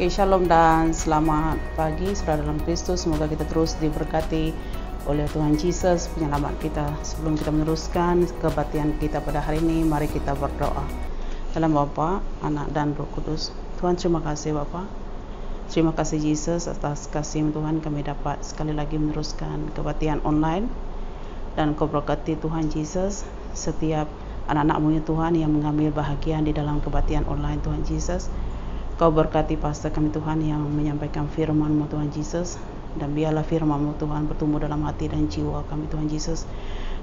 Oke, shalom dan selamat pagi saudara dalam Kristus. Semoga kita terus diberkati oleh Tuhan Yesus, penyelamat kita. Sebelum kita meneruskan kebaktian kita pada hari ini, mari kita berdoa. Dalam Bapa, Anak dan Roh Kudus. Tuhan, terima kasih Bapa. Terima kasih Yesus atas kasih Tuhan, kami dapat sekali lagi meneruskan kebaktian online. Dan Kau berkati Tuhan Yesus setiap anak-anak-Mu ya Tuhan yang mengambil bahagian di dalam kebaktian online Tuhan Yesus. Kau berkati pastor kami Tuhan yang menyampaikan firman-Mu Tuhan Yesus, dan biarlah firman-Mu Tuhan bertumbuh dalam hati dan jiwa kami Tuhan Yesus,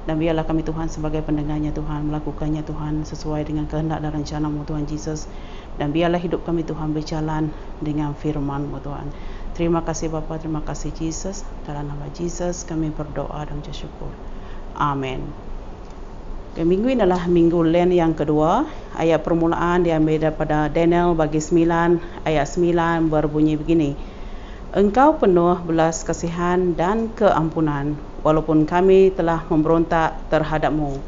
dan biarlah kami Tuhan sebagai pendengarnya Tuhan melakukannya Tuhan sesuai dengan kehendak dan rencana-Mu Tuhan Yesus, dan biarlah hidup kami Tuhan berjalan dengan firman-Mu Tuhan. Terima kasih Bapa, terima kasih Yesus. Dalam nama Yesus kami berdoa dan bersyukur. Amin. Minggu ini adalah minggu Lent yang kedua. Ayat permulaan diambil daripada Daniel bagi 9, ayat 9 berbunyi begini. Engkau penuh belas kasihan dan keampunan, walaupun kami telah memberontak terhadap-Mu.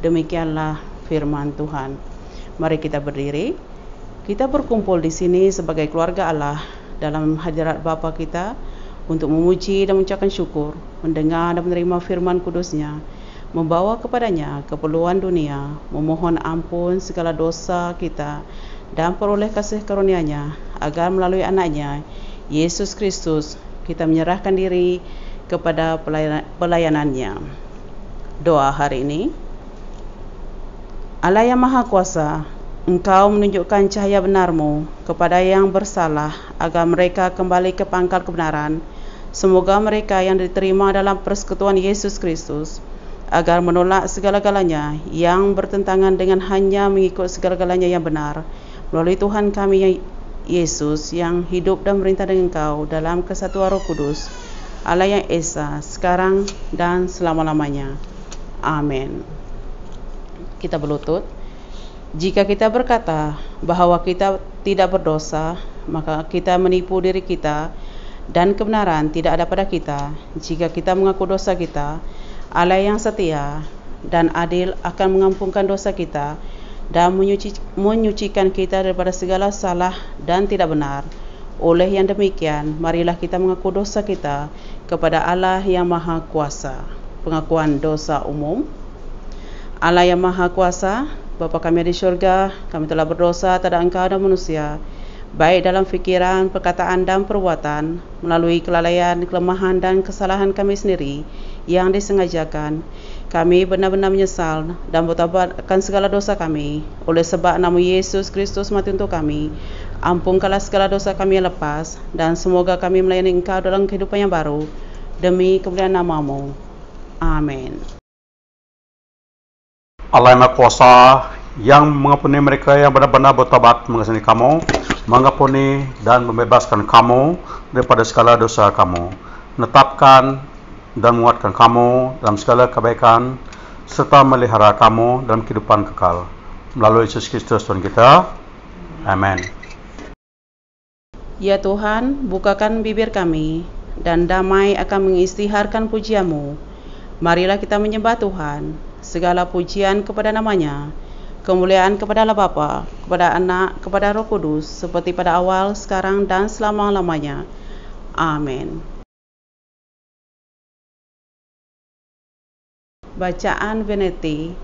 Demikianlah firman Tuhan. Mari kita berdiri. Kita berkumpul di sini sebagai keluarga Allah dalam hadirat Bapa kita untuk memuji dan mengucapkan syukur, mendengar dan menerima firman kudus-Nya, membawa kepadanya keperluan dunia, memohon ampun segala dosa kita, dan peroleh kasih karunia-Nya, agar melalui anaknya, Yesus Kristus, kita menyerahkan diri kepada pelayanan-Nya. Doa hari ini. Allah yang Maha Kuasa, Engkau menunjukkan cahaya benar-Mu kepada yang bersalah, agar mereka kembali ke pangkal kebenaran. Semoga mereka yang diterima dalam persekutuan Yesus Kristus, agar menolak segala-galanya yang bertentangan dengan hanya mengikut segala-galanya yang benar, melalui Tuhan kami Yesus yang hidup dan merintah dengan Engkau dalam kesatuan Roh Kudus, Allah yang Esa, sekarang dan selama-lamanya. Amin. Kita berlutut. Jika kita berkata bahwa kita tidak berdosa, maka kita menipu diri kita dan kebenaran tidak ada pada kita. Jika kita mengaku dosa kita, Allah yang setia dan adil akan mengampunkan dosa kita dan menyucikan kita daripada segala salah dan tidak benar. Oleh yang demikian, marilah kita mengaku dosa kita kepada Allah yang Maha Kuasa. Pengakuan dosa umum. Allah yang Maha Kuasa, Bapa kami di syurga, kami telah berdosa terhadap Engkau dan manusia, baik dalam fikiran, perkataan dan perbuatan, melalui kelalaian, kelemahan dan kesalahan kami sendiri yang disengajakan. Kami benar-benar menyesal dan bertaubat akan segala dosa kami. Oleh sebab nama Yesus Kristus mati untuk kami, ampunkanlah segala dosa kami yang lepas, dan semoga kami melayani Engkau dalam kehidupan yang baru, demi kemuliaan nama-Mu. Amin. Allah yang Maha Kuasa, yang mengampuni mereka yang benar-benar bertobat mengasihi kamu, mengampuni dan membebaskan kamu daripada segala dosa kamu, menetapkan dan menguatkan kamu dalam segala kebaikan, serta melihara kamu dalam kehidupan kekal. Melalui Yesus Kristus Tuhan kita. Amin. Ya Tuhan, bukakan bibir kami, dan damai akan mengisytiharkan pujian-Mu. Marilah kita menyembah Tuhan. Segala pujian kepada nama-Nya, kemuliaan kepada Allah Bapa, kepada Anak, kepada Roh Kudus, seperti pada awal, sekarang, dan selama-lamanya. Amin. Bacaan Veneti.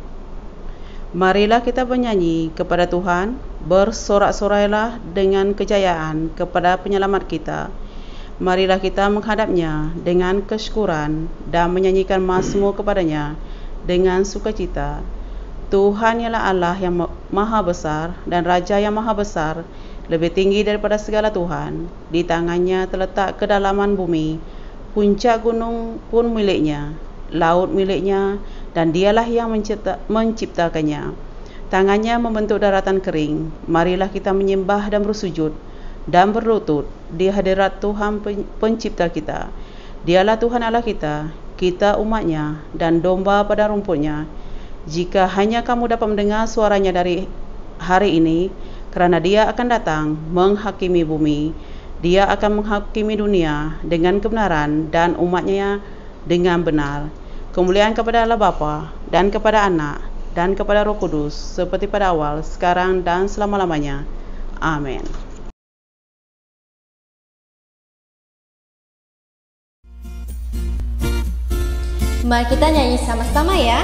Marilah kita bernyanyi kepada Tuhan, bersorak-sorailah dengan kejayaan kepada penyelamat kita. Marilah kita menghadap-Nya dengan kesyukuran dan menyanyikan mazmur kepada-Nya dengan sukacita. Tuhan ialah Allah yang maha besar dan Raja yang maha besar, lebih tinggi daripada segala Tuhan. Di tangannya terletak kedalaman bumi, puncak gunung pun miliknya, laut miliknya, dan dialah yang menciptakannya. Tangannya membentuk daratan kering. Marilah kita menyembah dan bersujud dan berlutut di hadirat Tuhan pencipta kita. Dialah Tuhan Allah kita, kita umatnya dan domba pada rumputnya. Jika hanya kamu dapat mendengar suaranya dari hari ini, kerana Dia akan datang menghakimi bumi. Dia akan menghakimi dunia dengan kebenaran dan umatnya dengan benar. Kemuliaan kepada Allah Bapa dan kepada Anak dan kepada Roh Kudus, seperti pada awal, sekarang dan selama-lamanya. Amin. Mari kita nyanyi sama-sama ya.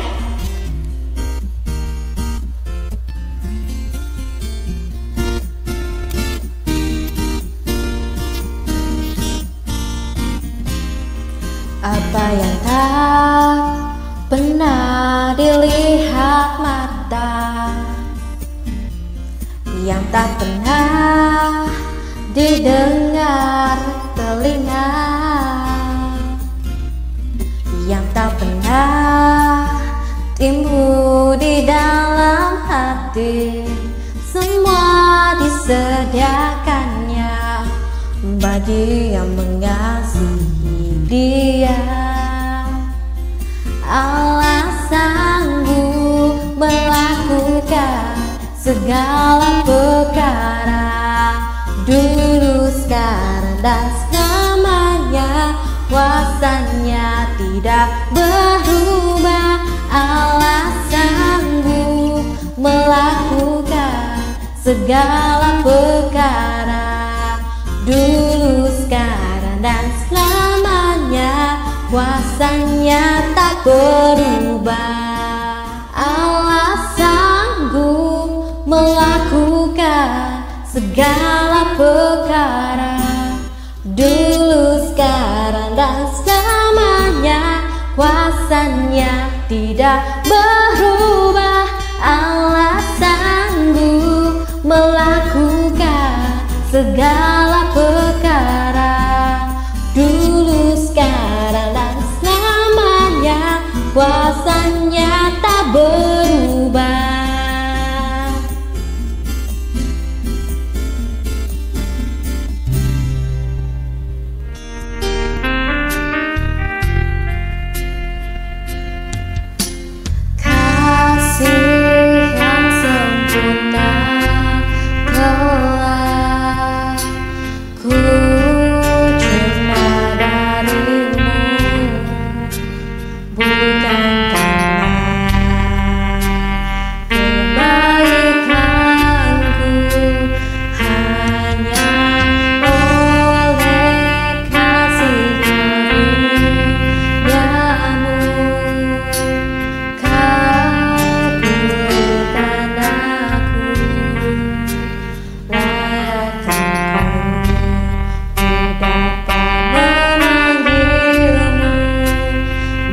Apa yang tak pernah dilihat mata, yang tak pernah didengar telinga, yang tak pernah timbul di dalam hati, semua disediakannya bagi yang mengasihi Dia. Allah sanggup melakukan segala perkara, dulu, sekarang, dan selamanya. Kuasanya tidak berubah. Allah sanggup melakukan segala perkara, dulu, sekarang, dan selamanya. Kuasanya tak berubah. Allah sanggup melakukan segala perkara, dulu, sekarang, dan selamanya. Kuasanya tidak berubah. Allah sanggup melakukan segala perkara, dulu, sekarang, dan selamanya. Kuasanya tak berubah.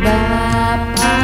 Bapa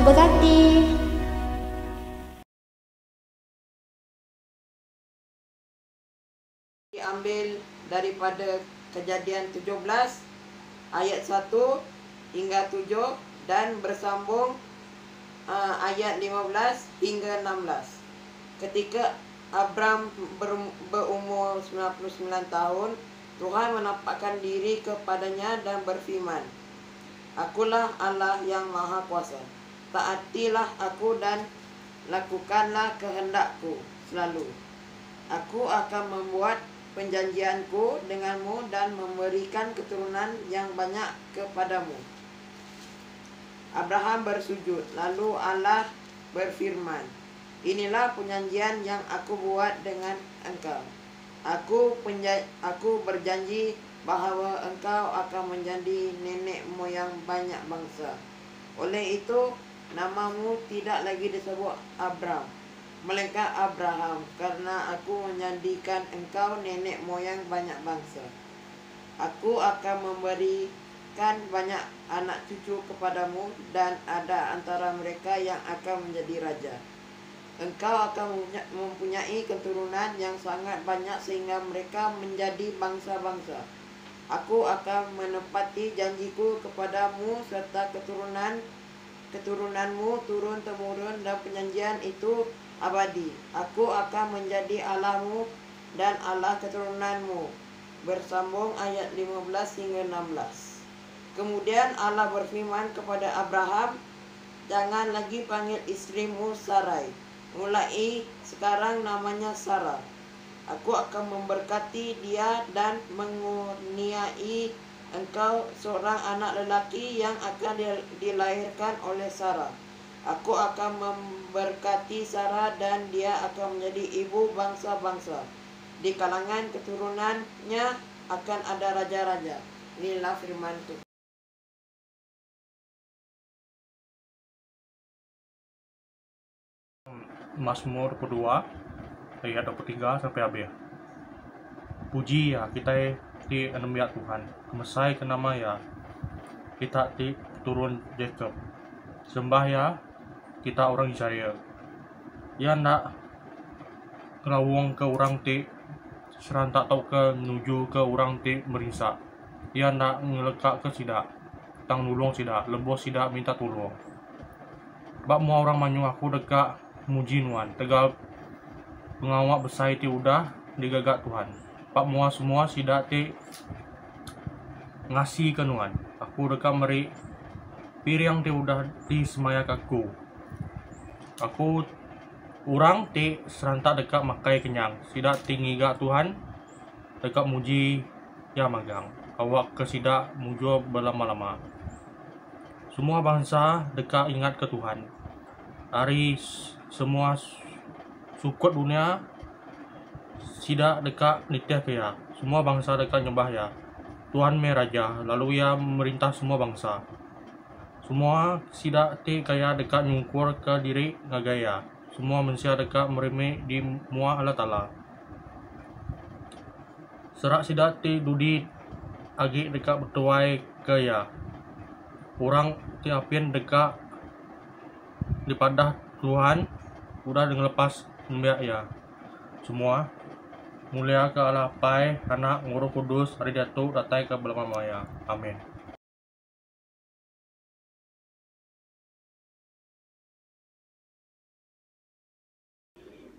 memberkati. Diambil daripada Kejadian 17 ayat 1 hingga 7 dan bersambung ayat 15 hingga 16. Ketika Abram berumur 99 tahun, Tuhan menampakkan diri kepadanya dan berfirman, "Akulah Allah yang Maha Kuasa. Taatilah aku dan lakukanlah kehendakku selalu. Aku akan membuat perjanjianku denganmu dan memberikan keturunan yang banyak kepadamu." Abraham bersujud, lalu Allah berfirman, "Inilah perjanjian yang aku buat dengan engkau. Aku berjanji bahawa engkau akan menjadi nenek moyang banyak bangsa. Oleh itu, namamu tidak lagi disebut Abram, melainkan Abraham, karena aku menjadikan engkau nenek moyang banyak bangsa. Aku akan memberikan banyak anak cucu kepadamu, dan ada antara mereka yang akan menjadi raja. Engkau akan mempunyai keturunan yang sangat banyak sehingga mereka menjadi bangsa-bangsa. Aku akan menepati janjiku kepadamu serta keturunanmu turun-temurun, dan perjanjian itu abadi. Aku akan menjadi Allahmu dan Allah keturunanmu." Bersambung ayat 15 hingga 16. Kemudian Allah berfirman kepada Abraham, "Jangan lagi panggil istrimu Sarai. Mulai sekarang namanya Sarah. Aku akan memberkati dia dan mengurniai engkau seorang anak lelaki yang akan dilahirkan oleh Sarah. Aku akan memberkati Sarah dan dia akan menjadi ibu bangsa-bangsa. Di kalangan keturunannya akan ada raja-raja." Inilah firman Tuhan. Mazmur kedua ayat 23 sampai habis. Puji ya kita ti enem ya Tuhan, kemesai ke nama ya kita ti turun Jacob. Sembah ya kita orang Israel. Ya ndak kelawung ke orang ti serantak tau ke menuju ke orang ti merisa. Ya ndak ngelekak ke sidak, tang nulung sidak, lebos sidak minta tolong. Bak mau orang manyu aku dekat muji nuan, tegal pengawak besar ti udah digagak Tuhan. Pak mua semua sidak ti ngasih ke nuan. Aku dekat meri piring ti udah di semayak aku. Aku orang ti serantak dekat makai kenyang. Sidak tinggi gak Tuhan dekat muji ya magang. Awak ke sidak mujo berlama-lama. Semua bangsa dekat ingat ke Tuhan. Hari semua sukut dunia sidak dekat nitya kaya. Semua bangsa dekat nyembah ya. Tuhan me raja, lalu ia memerintah semua bangsa. Semua sidak ti kaya dekat nyungkur ke diri ngagaya. Semua manusia dekat meremeh di mua Allah Ta'ala. Serak sidak ti dudi agi dekat bertuai kaya. Orang ti apin dekat dipadah Tuhan udah dengan lepas membiak ya. Semua mulia ke Allah Pai, Anak, Roh Kudus, hari jatuh datai ke belamanya maya. Amin.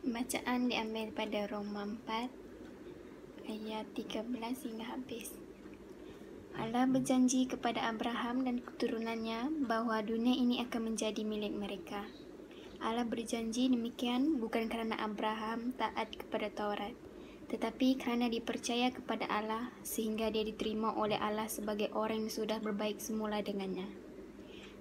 Bacaan diambil pada Roma 4 ayat 13 hingga habis. Allah berjanji kepada Abraham dan keturunannya bahwa dunia ini akan menjadi milik mereka. Allah berjanji demikian bukan kerana Abraham taat kepada Taurat, tetapi kerana dipercaya kepada Allah sehingga dia diterima oleh Allah sebagai orang yang sudah berbaik semula dengannya.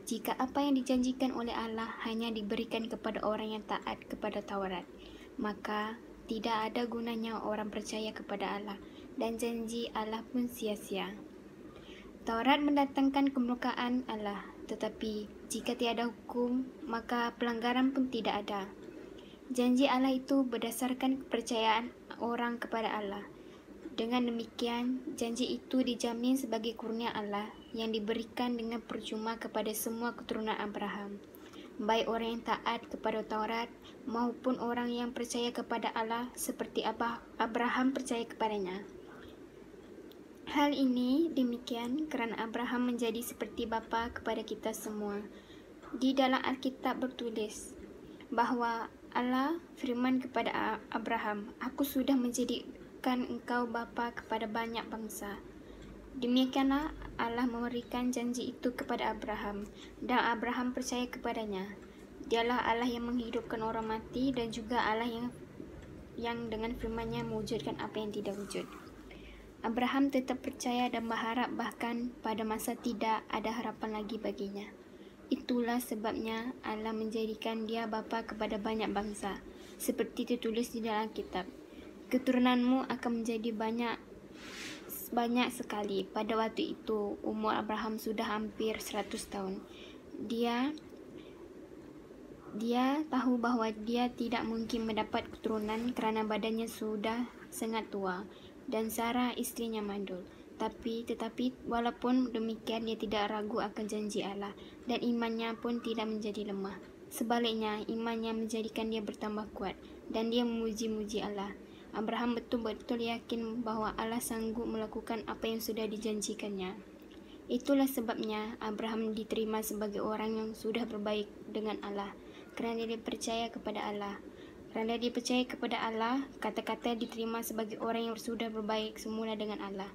Jika apa yang dijanjikan oleh Allah hanya diberikan kepada orang yang taat kepada Taurat, maka tidak ada gunanya orang percaya kepada Allah dan janji Allah pun sia-sia. Taurat mendatangkan kemurkaan Allah, tetapi jika tiada hukum, maka pelanggaran pun tidak ada. Janji Allah itu berdasarkan kepercayaan orang kepada Allah. Dengan demikian, janji itu dijamin sebagai kurnia Allah yang diberikan dengan percuma kepada semua keturunan Abraham. baik orang yang taat kepada Taurat maupun orang yang percaya kepada Allah seperti Abraham percaya kepadanya. Hal ini demikian kerana Abraham menjadi seperti bapa kepada kita semua. Di dalam Alkitab bertulis bahawa Allah firman kepada Abraham, "Aku sudah menjadikan engkau bapa kepada banyak bangsa." Demikianlah Allah memberikan janji itu kepada Abraham, dan Abraham percaya kepadanya. Dialah Allah yang menghidupkan orang mati dan juga Allah yang dengan firman-Nya mewujudkan apa yang tidak wujud. Abraham tetap percaya dan berharap bahkan pada masa tidak ada harapan lagi baginya. Itulah sebabnya Allah menjadikan dia bapa kepada banyak bangsa, seperti tertulis di dalam kitab. Keturunanmu akan menjadi banyak sekali. Pada waktu itu umur Abraham sudah hampir 100 tahun. Dia tahu bahawa dia tidak mungkin mendapat keturunan kerana badannya sudah sangat tua dan Sarah istrinya mandul. Tetapi walaupun demikian dia tidak ragu akan janji Allah dan imannya pun tidak menjadi lemah. Sebaliknya, imannya menjadikan dia bertambah kuat dan dia memuji-muji Allah. Abraham betul-betul yakin bahawa Allah sanggup melakukan apa yang sudah dijanjikannya. Itulah sebabnya Abraham diterima sebagai orang yang sudah berbaik dengan Allah, kerana dia percaya kepada Allah. Kerana dia percaya kepada Allah, kata-kata diterima sebagai orang yang sudah berbaik semula dengan Allah.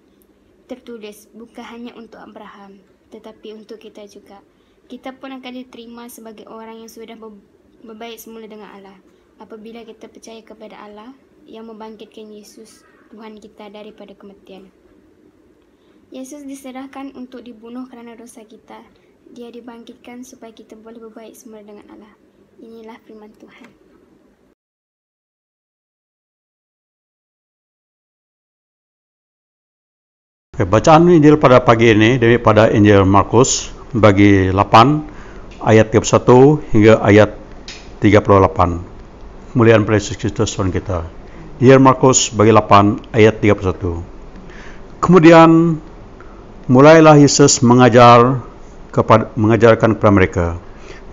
Tertulis bukan hanya untuk Abraham, tetapi untuk kita juga. Kita pun akan diterima sebagai orang yang sudah berbaik semula dengan Allah, apabila kita percaya kepada Allah yang membangkitkan Yesus, Tuhan kita daripada kematian. Yesus diserahkan untuk dibunuh kerana dosa kita. Dia dibangkitkan supaya kita boleh berbaik semula dengan Allah. Inilah firman Tuhan. Bacaan Injil pada pagi ini daripada Injil Markus bagi 8 ayat 31 hingga ayat 38. Kemuliaan Yesus Kristus Tuhan kita. Injil Markus bagi 8 ayat 31. Kemudian mulailah Yesus mengajarkan kepada mereka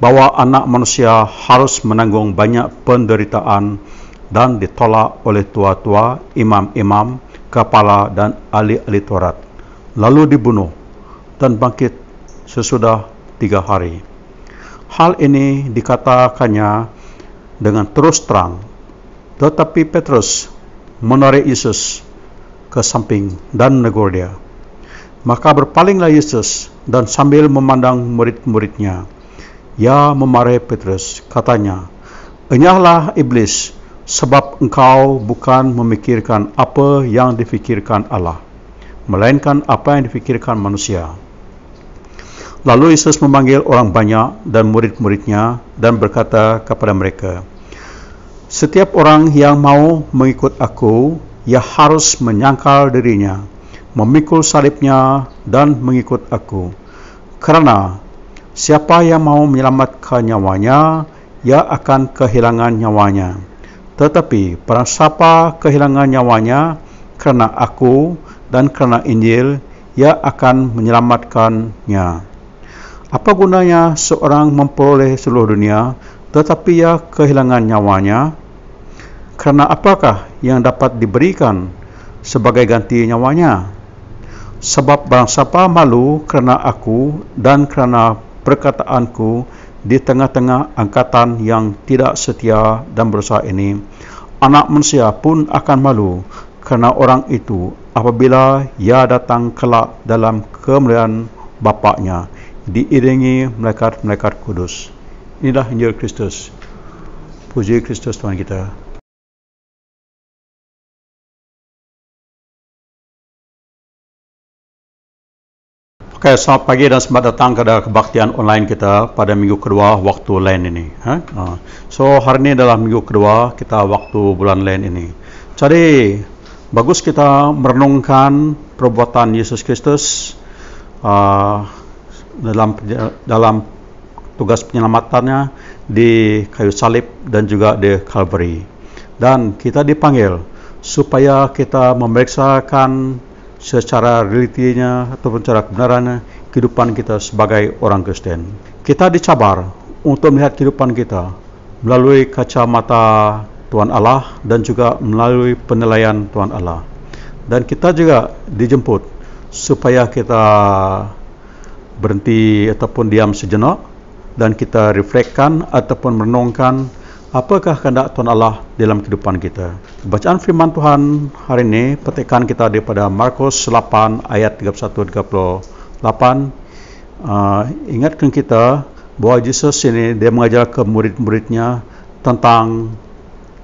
bahwa anak manusia harus menanggung banyak penderitaan dan ditolak oleh tua-tua, imam-imam, kepala dan ahli-ahli Taurat, lalu dibunuh dan bangkit sesudah 3 hari. Hal ini dikatakannya dengan terus terang, tetapi Petrus menarik Yesus ke samping dan menegur dia. Maka berpalinglah Yesus dan sambil memandang murid-muridnya, ia memarahi Petrus, katanya, "Enyahlah iblis, sebab engkau bukan memikirkan apa yang difikirkan Allah, melainkan apa yang difikirkan manusia." Lalu Yesus memanggil orang banyak dan murid-muridnya dan berkata kepada mereka, "Setiap orang yang mau mengikut aku, ia harus menyangkal dirinya, memikul salibnya dan mengikut aku. Kerana siapa yang mau menyelamatkan nyawanya, ia akan kehilangan nyawanya. Tetapi barang siapa kehilangan nyawanya kerana aku dan kerana Injil, ia akan menyelamatkannya. Apa gunanya seorang memperoleh seluruh dunia, tetapi ia kehilangan nyawanya? Kerana apakah yang dapat diberikan sebagai ganti nyawanya? Sebab barang siapa malu kerana aku dan kerana perkataanku di tengah-tengah angkatan yang tidak setia dan berdosa ini, anak manusia pun akan malu kerana orang itu apabila ia datang kelak dalam kemuliaan Bapa-Nya diiringi malaikat-malaikat kudus." Inilah Injil Kristus. Puji Kristus Tuhan kita. Oke, selamat pagi dan selamat datang ke kebaktian online kita pada minggu kedua waktu Lent ini. So, hari ini adalah minggu kedua kita waktu bulan Lent ini. Jadi, bagus kita merenungkan perbuatan Yesus Kristus dalam tugas penyelamatannya di kayu salib dan juga di Kalvari. Dan kita dipanggil supaya kita memeriksakan secara realitinya ataupun secara kebenarannya kehidupan kita sebagai orang Kristen. Kita dicabar untuk melihat kehidupan kita melalui kacamata Tuhan Allah dan juga melalui penilaian Tuhan Allah. Dan kita juga dijemput supaya kita berhenti ataupun diam sejenak dan kita refleksikan ataupun merenungkan apakah kehendak Tuhan Allah dalam kehidupan kita. Bacaan firman Tuhan hari ini petikan kita daripada Markus 8 ayat 31-38. Ingatkan kita bahawa Yesus ini dia mengajar ke murid-muridnya tentang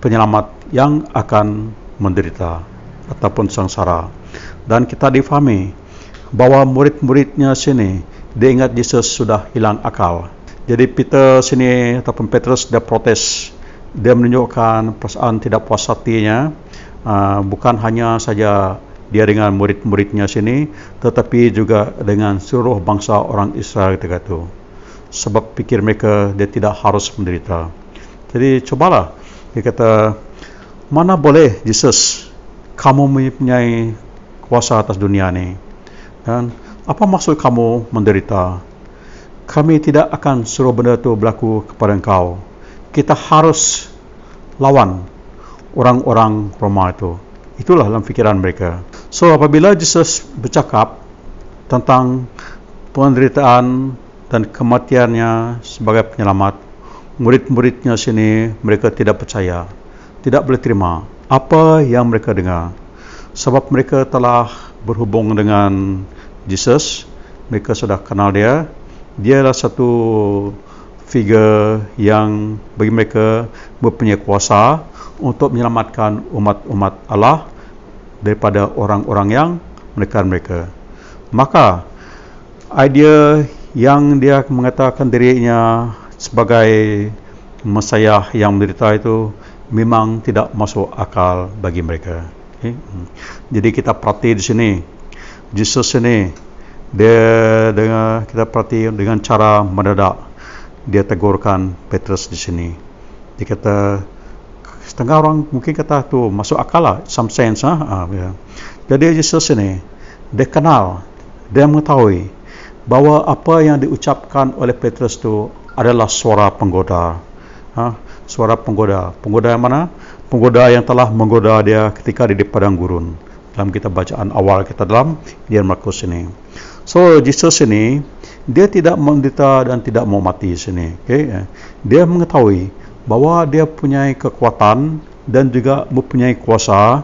penyelamat yang akan menderita ataupun sengsara. Dan kita difahami bahawa murid-muridnya sini dia ingat Yesus sudah hilang akal. Jadi Peter sini ataupun Petrus dia protes. Dia menunjukkan perasaan tidak puas hatinya, bukan hanya saja dia dengan murid-muridnya sini, tetapi juga dengan seluruh bangsa orang Israel ketika itu. Sebab pikir mereka dia tidak harus menderita. Jadi cobalah, dia kata, mana boleh Yesus kamu mempunyai kuasa atas dunia ini, dan apa maksud kamu menderita? Kami tidak akan suruh benda itu berlaku kepada engkau. Kita harus lawan orang-orang Roma itu. Itulah dalam fikiran mereka. So apabila Yesus bercakap tentang penderitaan dan kematiannya sebagai penyelamat, murid-muridnya sini mereka tidak percaya, tidak boleh terima apa yang mereka dengar. Sebab mereka telah berhubung dengan Yesus, mereka sudah kenal dia. Dia adalah satu figure yang bagi mereka mempunyai kuasa untuk menyelamatkan umat-umat Allah daripada orang-orang yang menekan mereka. Maka idea yang dia mengatakan dirinya sebagai Mesias yang menderita itu memang tidak masuk akal bagi mereka. Okay? Jadi kita perhati di sini, Yesus ini dia dengan kita perhati dengan cara mendadak dia tegurkan Petrus di sini. Dia kata, setengah orang mungkin kata tu masuk akal lah, some sense ya. Jadi Yesus ini dia kenal, dia mengetahui bahawa apa yang diucapkan oleh Petrus tu adalah suara penggoda. Suara penggoda. Penggoda yang mana? Penggoda yang telah menggoda dia ketika di padang gurun. Dalam kita bacaan awal kita dalam Injil Markus ini. So Yesus ini dia tidak menderita dan tidak mau mati di sini. Okay? Dia mengetahui bahawa dia punya kekuatan dan juga mempunyai kuasa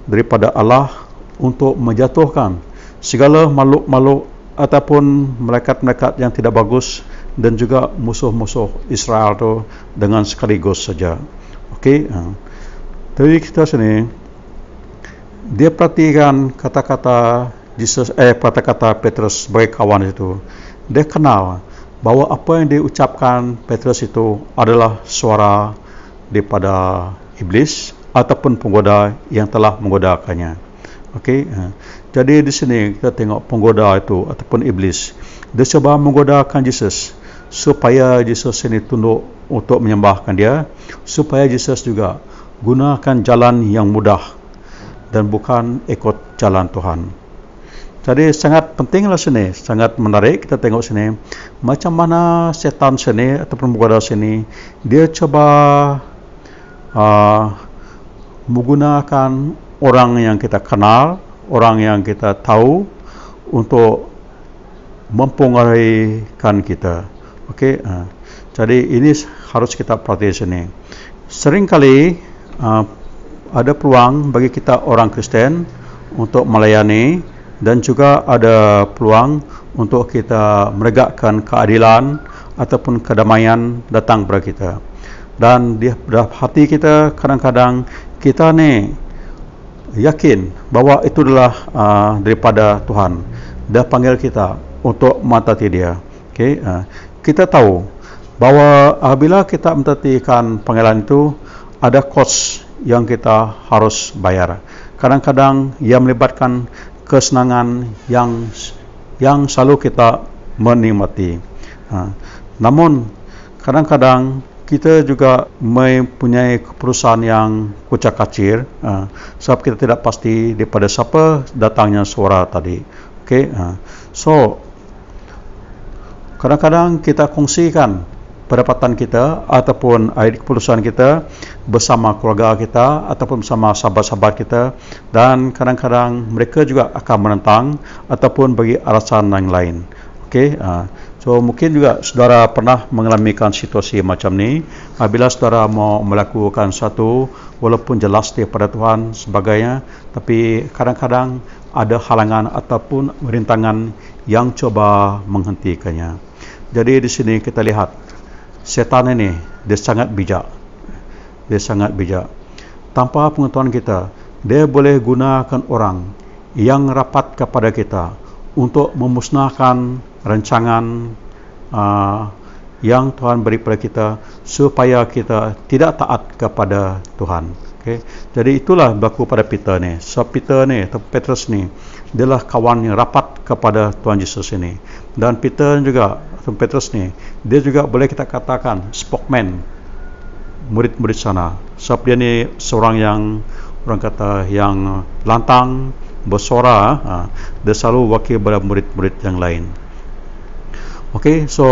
daripada Allah untuk menjatuhkan segala makhluk-makhluk ataupun malaikat-malaikat yang tidak bagus dan juga musuh-musuh Israel itu dengan sekaligus saja. Okey. Jadi kita sini dia perhatikan kata-kata Yesus, kata-kata Petrus sebagai kawan itu. Dia kenal bahawa apa yang diucapkan Petrus itu adalah suara daripada iblis ataupun penggoda yang telah menggodakannya. Okey. Jadi di sini kita tengok penggoda itu ataupun iblis. Dia cuba menggodakan Yesus supaya Yesus ini tunduk untuk menyembahkan dia, supaya Yesus juga gunakan jalan yang mudah dan bukan ikut jalan Tuhan. Jadi sangat pentinglah sini, sangat menarik kita tengok sini macam mana setan sini ataupun penggoda sini dia cuba menggunakan orang yang kita kenal, orang yang kita tahu untuk mempengaruhikan kita. Okey. Jadi ini harus kita perhatikan sini. Seringkali ada peluang bagi kita orang Kristen untuk melayani dan juga ada peluang untuk kita menegakkan keadilan ataupun kedamaian datang kepada kita. Dan di dalam hati kita kadang-kadang kita ni yakin bahawa itu adalah daripada Tuhan. Dia panggil kita untuk mentaati dia. Okay? Kita tahu bahawa apabila kita mentaatikan panggilan itu ada kos yang kita harus bayar. Kadang-kadang ia melibatkan kesenangan yang selalu kita menikmati. Namun kadang-kadang kita juga mempunyai keputusan yang kucak-kacir, sebab kita tidak pasti daripada siapa datangnya suara tadi. Okay? So kadang-kadang kita kongsikan pendapatan kita ataupun keputusan kita bersama keluarga kita ataupun bersama sahabat-sahabat kita, dan kadang-kadang mereka juga akan menentang ataupun bagi alasan yang lain. Okey, so mungkin juga saudara pernah mengalami situasi macam ni. Bila saudara mau melakukan satu walaupun jelas daripada Tuhan sebagainya, tapi kadang-kadang ada halangan ataupun rintangan yang coba menghentikannya. Jadi di sini kita lihat setan ini dia sangat bijak. Dia sangat bijak. Tanpa pengetahuan kita, dia boleh gunakan orang yang rapat kepada kita untuk memusnahkan rancangan yang Tuhan beri kepada kita supaya kita tidak taat kepada Tuhan. Okay. Jadi itulah berlaku pada Peter ni. So Peter ni atau Petrus ni, dia lah kawan yang rapat kepada Tuhan Yesus ini. Dan Peter juga atau Petrus ni, dia juga boleh kita katakan spokesman murid-murid sana. Sebab dia ni seorang yang orang kata yang lantang, bersuara, dia selalu wakil pada murid-murid yang lain. Okey, so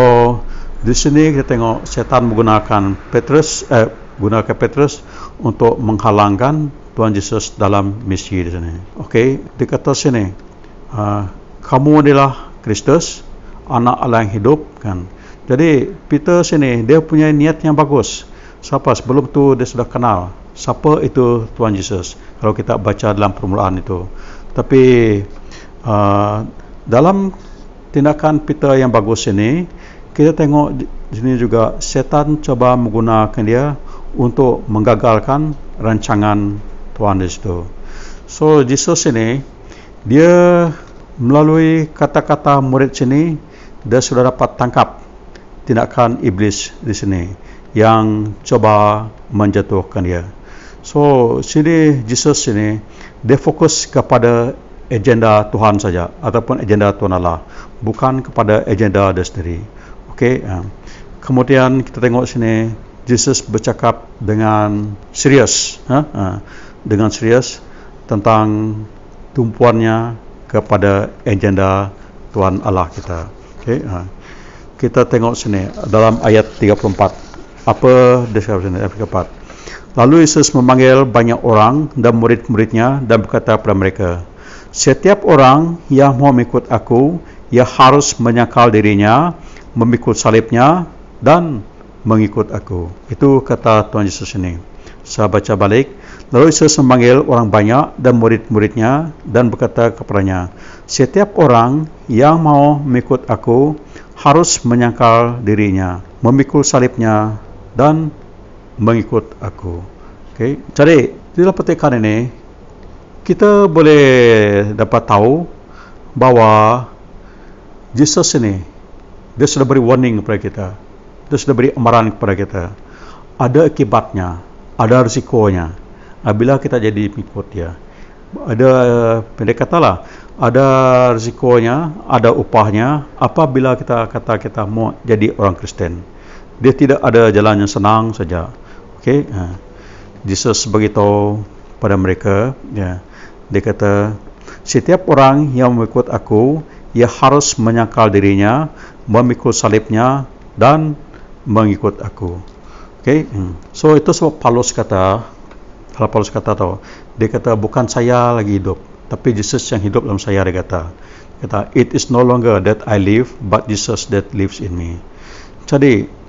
di sini kita tengok setan menggunakan Petrus untuk menghalangkan Tuhan Yesus dalam misi di sini. Okey, di kata sini, kamu adalah Kristus, anak Allah yang hidup, kan. Jadi Peter sini dia punya niat yang bagus. Siapa sebelum tu dia sudah kenal siapa itu Tuhan Yesus. Kalau kita baca dalam permulaan itu. Tapi dalam tindakan Peter yang bagus ini, kita tengok di sini juga setan coba menggunakan dia untuk menggagalkan rancangan Tuhan di situ. So Yesus ini dia melalui kata-kata murid sini dia sudah dapat tangkap tindakan iblis di sini yang coba menjatuhkan dia. So sini Yesus ini dia fokus kepada agenda Tuhan saja ataupun agenda Tuhan Allah, bukan kepada agenda dia sendiri. Okey, kemudian kita tengok sini Yesus bercakap dengan serius, dengan serius tentang tumpuannya kepada agenda Tuhan Allah kita. Okey, kita tengok sini dalam ayat 34. Apa deskripsi sini? Ayat 34. Lalu Yesus memanggil banyak orang dan murid-muridnya dan berkata kepada mereka, setiap orang yang mau mengikut aku, ia harus menyangkal dirinya, memikul salibnya dan mengikut aku. Itu kata Tuhan Yesus ini. Saya baca balik. Lalu Yesus memanggil orang banyak dan murid-muridnya dan berkata kepadanya, setiap orang yang mau mengikut aku harus menyangkal dirinya, memikul salibnya dan mengikut aku. Okay. Jadi dalam petikan ini kita boleh dapat tahu bahawa Yesus ini dia sudah beri warning kepada kita, dia sudah beri amaran kepada kita. Ada akibatnya, ada risikonya bila kita jadi mengikut dia. Ada pendek katalah, ada risikonya, ada upahnya apabila kita kata kita mau jadi orang Kristen. Dia tidak ada jalan yang senang saja. Okey, Yesus beritahu pada mereka, ya, dia kata setiap orang yang mengikut aku, ia harus menyangkal dirinya, memikul salibnya dan mengikut aku. Okey, so itu sebab Paulus kata tahu, dia kata bukan saya lagi hidup, tapi Yesus yang hidup dalam saya. Dia kata it is no longer that I live, but Jesus that lives in me. Jadi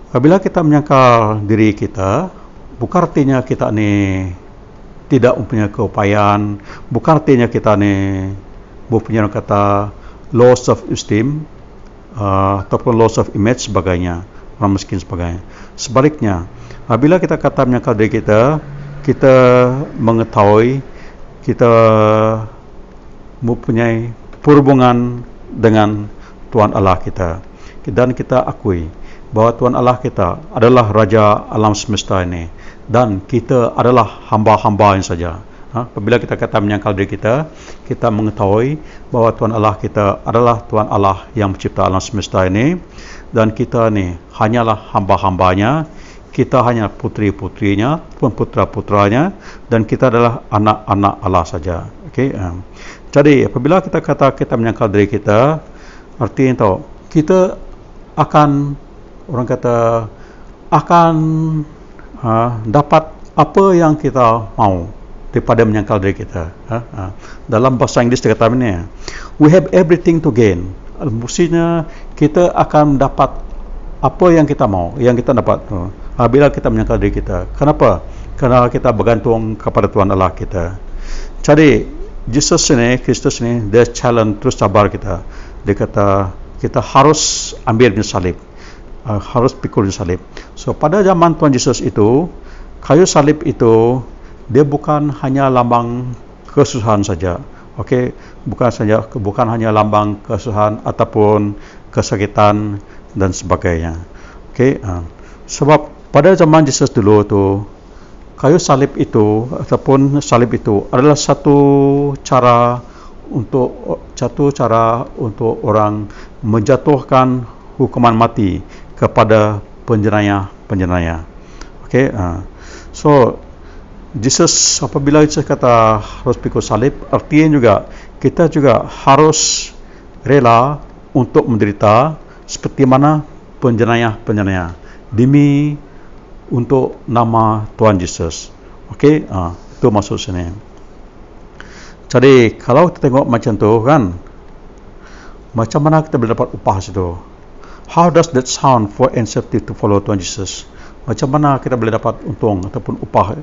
apabila kita menyangkal diri kita, bukan artinya kita ni tidak mempunyai keupayaan, bukan artinya kita ni mempunyai kata loss of esteem ataupun loss of image sebagainya, orang miskin sebagainya. Sebaliknya, apabila kita kata menyangkal diri kita, kita mengetahui kita mempunyai perhubungan dengan Tuhan Allah kita, dan kita akui bahawa Tuhan Allah kita adalah Raja alam semesta ini dan kita adalah hamba-hamba yang saja. Apabila kita kata menyangkal diri kita, kita mengetahui bahawa Tuhan Allah kita adalah Tuhan Allah yang mencipta alam semesta ini dan kita ni hanyalah hamba-hambanya, kita hanya putri-putrinya, putra-putranya, dan kita adalah anak-anak Allah saja. Okey. Jadi apabila kita kata kita menyangkal diri kita, artinya tahu kita akan, orang kata, akan dapat apa yang kita mau daripada menyangkal diri kita. Dalam bahasa Inggeris dia kata ini, we have everything to gain. Maksudnya kita akan dapat apa yang kita mau, yang kita dapat bila kita menyangkal diri kita. Kenapa? Kerana kita bergantung kepada Tuhan Allah kita. Jadi Jesus ini, Kristus ini, dia challenge terus sabar kita. Dia kata kita harus ambil salib, harus pikul salib. So pada zaman Tuhan Yesus itu, kayu salib itu dia bukan hanya lambang kesusahan saja. Okey, bukan hanya lambang kesusahan ataupun kesakitan dan sebagainya. Okey, sebab pada zaman Yesus dulu tu, kayu salib itu ataupun salib itu adalah satu cara untuk orang menjatuhkan hukuman mati kepada penjenayah. Okey, so Jesus, apabila Jesus kata harus pikul salib, artinya juga kita juga harus rela untuk menderita seperti mana penjenayah demi untuk nama Tuhan Yesus. Okey, itu maksud sini. Jadi kalau kita tengok macam tu kan, macam mana kita boleh dapat upah situ? How does that sound for incentive to follow Tuhan Yesus? Macam mana kita boleh dapat untung ataupun upah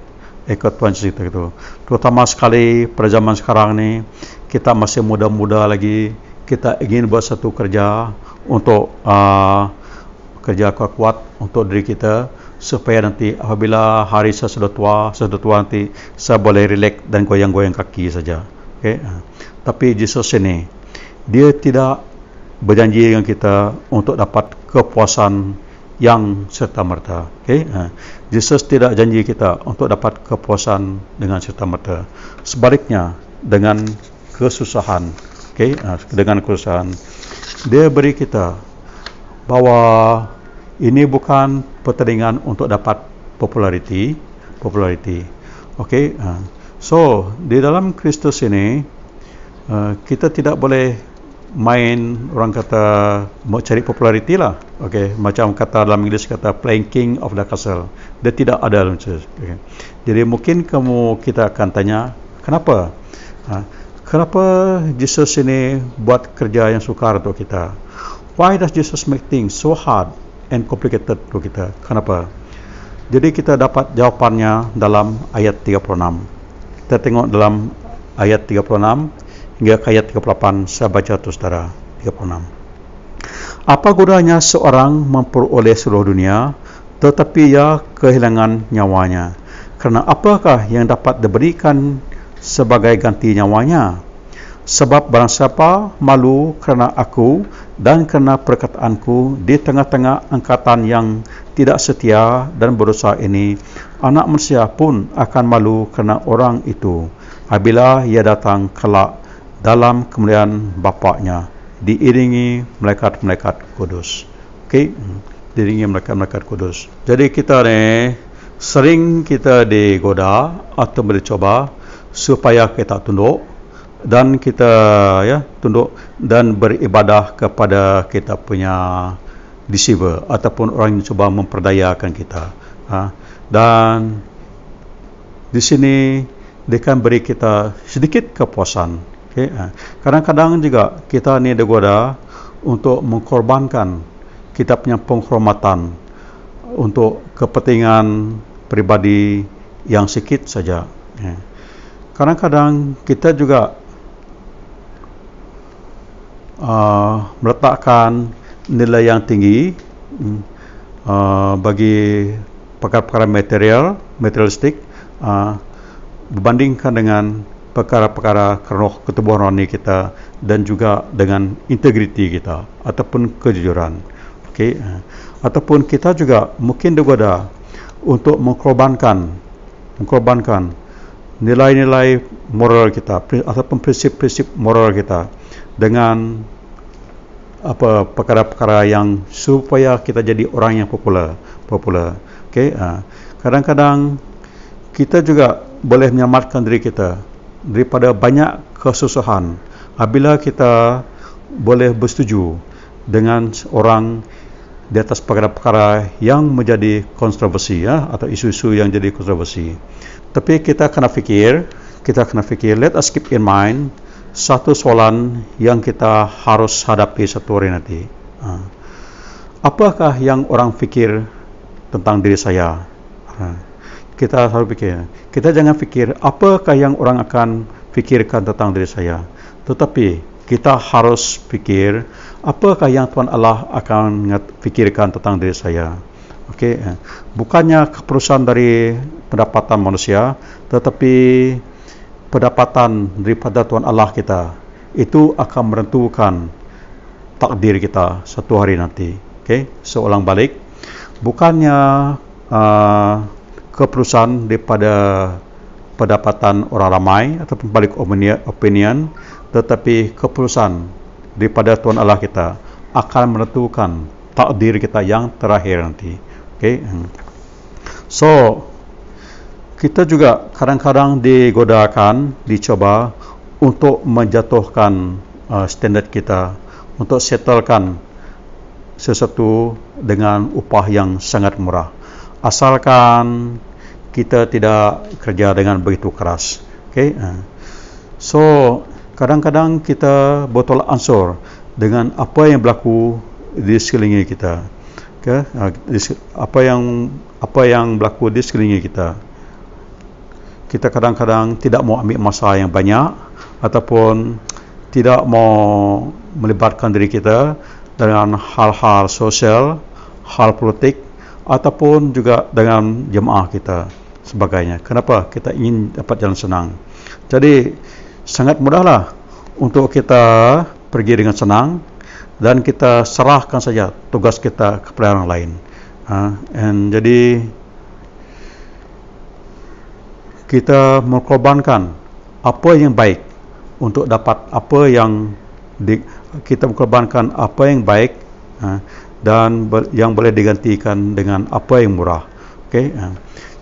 ikut Tuhan Yesus kita gitu? Terutama sekali pada zaman sekarang ni, kita masih muda-muda lagi, kita ingin buat satu kerja untuk kerja kuat untuk diri kita, supaya nanti apabila hari saya sudah tua nanti saya boleh relax dan goyang-goyang kaki saja. Okay? Tapi Jesus ini, dia tidak berjanji dengan kita untuk dapat kepuasan yang serta-merta. Okay? Jesus tidak janji kita untuk dapat kepuasan dengan serta-merta. Sebaliknya, dengan kesusahan. Okay? Dengan kesusahan, dia beri kita bahawa ini bukan pertandingan untuk dapat populariti. Okey, so di dalam Kristus ini kita tidak boleh main, orang kata mau cari populariti lah. Okey, macam kata dalam Inggeris kata playing king of the castle. Dia tidak ada dalam Kristus. Okay. Jadi mungkin kita akan tanya, kenapa? Kenapa Jesus ini buat kerja yang sukar untuk kita? Why does Jesus make things so hard and complicated untuk kita? Kenapa? Jadi kita dapat jawapannya dalam ayat 36. Kita tengok dalam ayat 36 hingga ke ayat 38. Saya baca tu saudara. 36. Apa gunanya seorang memperoleh seluruh dunia tetapi ia kehilangan nyawanya? Kerana apakah yang dapat diberikan sebagai ganti nyawanya? Sebab barang siapa malu kerana aku dan kerana perkataanku di tengah-tengah angkatan yang tidak setia dan berdosa ini, anak manusia pun akan malu kerana orang itu apabila ia datang kelak dalam kemuliaan Bapa-Nya diiringi malaikat-malaikat kudus. Okey, diiringi malaikat-malaikat kudus. Jadi kita ni sering kita digoda atau dicoba supaya kita tunduk dan kita tunduk dan beribadah kepada kita punya deceiver ataupun orang yang cuba memperdayakan kita. Dan di sini dia akan beri kita sedikit kepuasan. Okay? Kadang-kadang juga kita ni digoda untuk mengkorbankan kita punya penghormatan untuk kepentingan pribadi yang sikit saja. Kadang-kadang kita juga meletakkan nilai yang tinggi bagi perkara-perkara materialistik berbandingkan dengan perkara-perkara keroh ketubuhan rohani kita dan juga dengan integriti kita ataupun kejujuran. Okey, ataupun kita juga mungkin digoda untuk mengkorbankan nilai-nilai moral kita ataupun prinsip-prinsip moral kita dengan perkara-perkara yang supaya kita jadi orang yang popular. Okey, kadang-kadang kita juga boleh menyelamatkan diri kita daripada banyak kesusahan apabila kita boleh bersetuju dengan orang di atas perkara-perkara yang menjadi kontroversi, ya, atau isu-isu yang jadi kontroversi. Tapi kita kena fikir, let us keep in mind satu soalan yang kita harus hadapi satu hari nanti. Apakah yang orang fikir tentang diri saya? Kita harus pikir. Kita jangan fikir apakah yang orang akan fikirkan tentang diri saya, tetapi kita harus pikir apakah yang Tuhan Allah akan fikirkan tentang diri saya. Okey, bukannya keputusan dari pendapatan manusia, tetapi pendapatan daripada Tuhan Allah kita itu akan menentukan takdir kita satu hari nanti. Okey, seulang balik, bukannya keputusan daripada pendapatan orang ramai ataupun balik opinion, tetapi keputusan daripada Tuhan Allah kita akan menentukan takdir kita yang terakhir nanti. Okay? So, kita juga kadang-kadang digodakan, dicoba untuk menjatuhkan standard kita, untuk settlekan sesuatu dengan upah yang sangat murah, asalkan kita tidak kerja dengan begitu keras. Okay? So, kadang-kadang kita bertolak ansur dengan apa yang berlaku di sekeliling kita. Okay? Apa yang berlaku di sekeliling kita. Kita kadang-kadang tidak mau ambil masa yang banyak ataupun tidak mau melibatkan diri kita dengan hal-hal sosial, hal politik ataupun juga dengan jemaah kita sebagainya. Kenapa? Kita ingin dapat jalan senang. Jadi sangat mudahlah untuk kita pergi dengan senang dan kita serahkan saja tugas kita kepada orang lain. Jadi kita mengorbankan apa yang baik untuk dapat apa yang kita mengorbankan apa yang baik dan yang boleh digantikan dengan apa yang murah. Okay?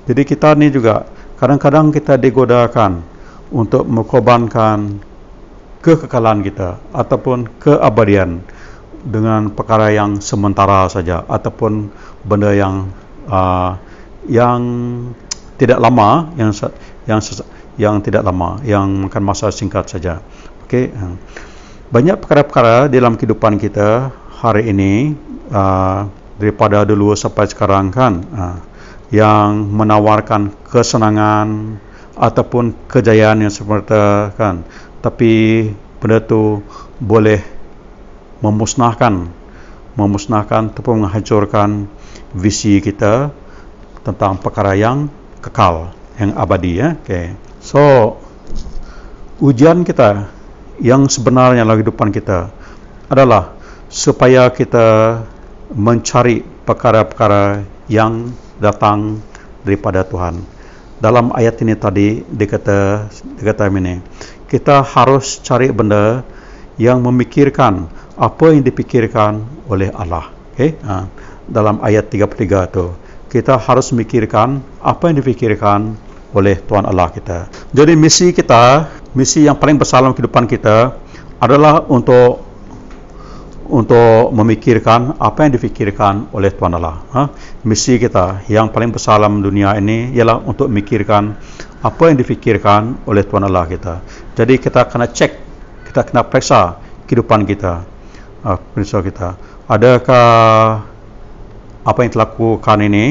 Jadi kita ni juga kadang-kadang kita digodakan untuk mengorbankan kekekalan kita ataupun keabadian dengan perkara yang sementara saja ataupun benda yang tidak lama, yang tidak lama, yang makan masa singkat saja. Okay? Banyak perkara-perkara dalam kehidupan kita hari ini daripada dulu sampai sekarang kan, yang menawarkan kesenangan ataupun kejayaan yang seperti kan, tapi benda itu boleh memusnahkan ataupun menghancurkan visi kita tentang perkara yang kekal, yang abadi, ya. Okay. So, ujian kita yang sebenarnya dalam kehidupan kita adalah supaya kita mencari perkara-perkara yang datang daripada Tuhan. Dalam ayat ini tadi dikata ini, kita harus cari benda yang memikirkan apa yang dipikirkan oleh Allah. Okay? Dalam ayat 33 itu, kita harus memikirkan apa yang dipikirkan oleh Tuhan Allah kita. Jadi misi kita, misi yang paling besar dalam kehidupan kita adalah untuk memikirkan apa yang dipikirkan oleh Tuhan Allah. Misi kita yang paling besar dalam dunia ini ialah untuk memikirkan apa yang dipikirkan oleh Tuhan Allah kita. Jadi kita kena cek, kita kena periksa kehidupan kita, adakah apa yang dilakukan ini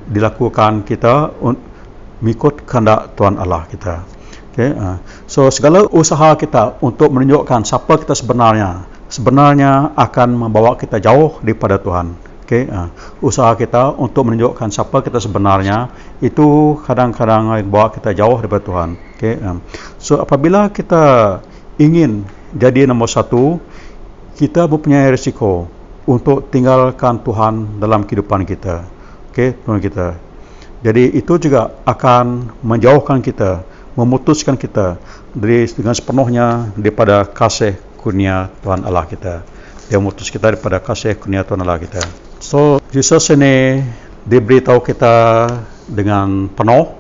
dilakukan kita mengikut kehendak Tuhan Allah kita. Okay? So segala usaha kita untuk menunjukkan siapa kita sebenarnya akan membawa kita jauh daripada Tuhan. Okay? Usaha kita untuk menunjukkan siapa kita sebenarnya itu kadang-kadang membawa kita jauh daripada Tuhan. Okay? So apabila kita ingin jadi nombor satu, kita mempunyai risiko untuk tinggalkan Tuhan dalam kehidupan kita. Okay? Tuhan kita. Jadi itu juga akan menjauhkan kita, memutuskan kita dengan sepenuhnya daripada kasih kurnia Tuhan Allah kita. Dia memutus kita daripada kasih kurnia Tuhan Allah kita. So, Yesus ini diberitahu kita dengan penuh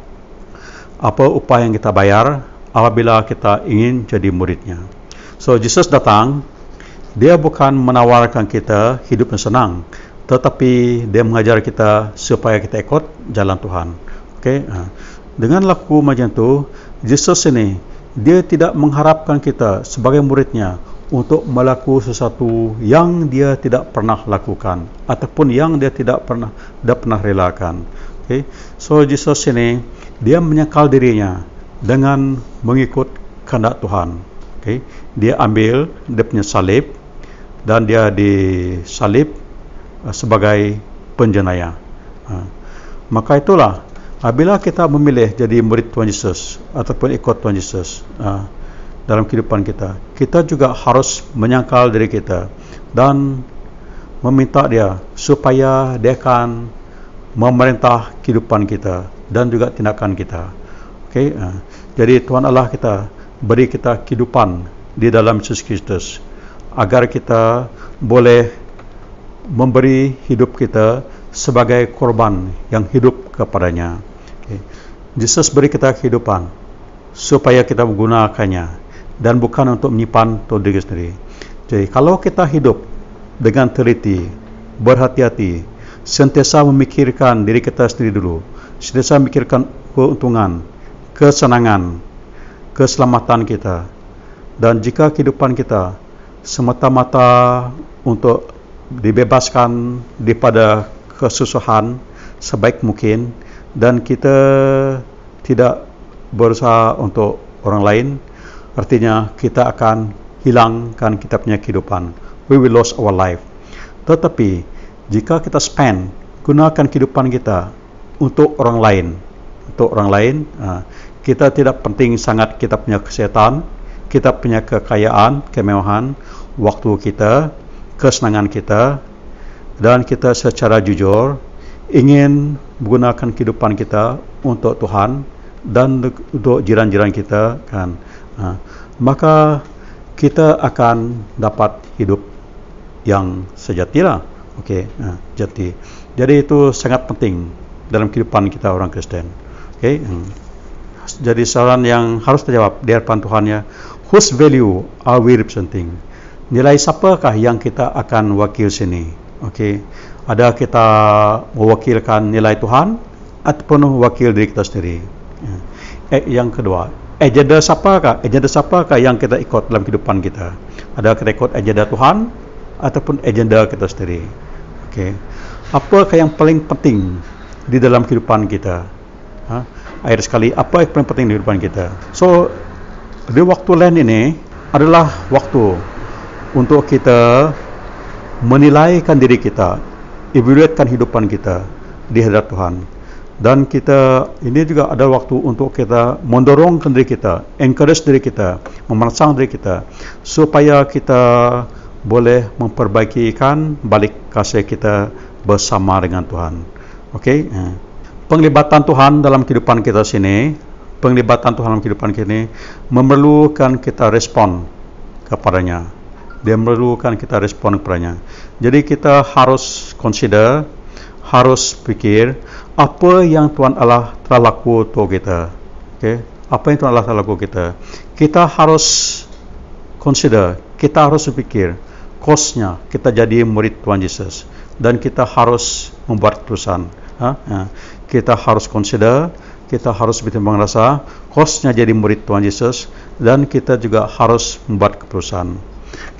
apa upah yang kita bayar apabila kita ingin jadi muridnya. So, Yesus datang Dia bukan menawarkan kita hidup yang senang, tetapi dia mengajar kita supaya kita ikut jalan Tuhan. Okey, dengan laku macam tu, Yesus ini dia tidak mengharapkan kita sebagai muridnya untuk melakukan sesuatu yang dia tidak pernah lakukan ataupun yang dia tidak pernah relakan. Okay. So Yesus ini dia menyangkal dirinya dengan mengikut kehendak Tuhan. Okay. Dia ambil dia punya salib dan dia disalib sebagai penjenayah. Maka itulah apabila kita memilih jadi murid Tuhan Yesus ataupun ikut Tuhan Yesus dalam kehidupan kita, kita juga harus menyangkal diri kita dan meminta dia supaya dia akan memerintah kehidupan kita dan juga tindakan kita. Okay? Jadi Tuhan Allah kita beri kita kehidupan di dalam Yesus Kristus agar kita boleh memberi hidup kita sebagai korban yang hidup kepadanya. Okay. Yesus beri kita kehidupan supaya kita menggunakannya dan bukan untuk menyimpan untuk diri sendiri. Jadi kalau kita hidup dengan teliti, berhati-hati, sentiasa memikirkan diri kita sendiri dulu, sentiasa memikirkan keuntungan, kesenangan, keselamatan kita, dan jika kehidupan kita semata-mata untuk dibebaskan daripada kesusahan sebaik mungkin dan kita tidak berusaha untuk orang lain, artinya kita akan hilangkan kita punya kehidupan. We will lose our life. Tetapi jika kita spend, gunakan kehidupan kita untuk orang lain, kita tidak penting sangat kita punya kesehatan, kita punya kekayaan, kemewahan, waktu kita, kesenangan kita, dan kita secara jujur ingin menggunakan kehidupan kita untuk Tuhan dan untuk jiran-jiran kita, kan? Maka kita akan dapat hidup yang sejatilah. Okey, jati. Jadi itu sangat penting dalam kehidupan kita orang Kristen. Okey. Jadi soalan yang harus terjawab di hadapan Tuhan ya, whose value are we representing? Nilai siapakah yang kita akan wakil sini? Okey. Ada kita mewakilkan nilai Tuhan ataupun wakil diri kita sendiri? Yang kedua, agenda siapakah yang kita ikut dalam kehidupan kita? Ada kita ikut agenda Tuhan ataupun agenda kita sendiri? Okey. Apakah yang paling penting di dalam kehidupan kita? Akhir sekali, apa yang paling penting di kehidupan kita? So, di waktu lain ini adalah waktu untuk kita menilaikan diri kita, evaluatekan kehidupan kita di hadapan Tuhan. Dan kita ini juga ada waktu untuk kita mendorongkan diri kita, encourage diri kita, merangsang diri kita supaya kita boleh memperbaikikan balik kasih kita bersama dengan Tuhan. Okey. Penglibatan Tuhan dalam kehidupan kita sini, memerlukan kita respon kepadanya. Dia memerlukan kita respon kepadanya. Jadi kita harus consider, harus fikir apa yang Tuhan Allah telah lakukan untuk kita. Okay? Apa yang Tuhan Allah telah lakukan kita. Kita harus consider, kita harus fikir kosnya kita jadi murid Tuhan Yesus, dan kita harus membuat keputusan. Kita harus consider, kita harus bertimbang rasa kosnya jadi murid Tuhan Yesus, dan kita juga harus membuat keputusan.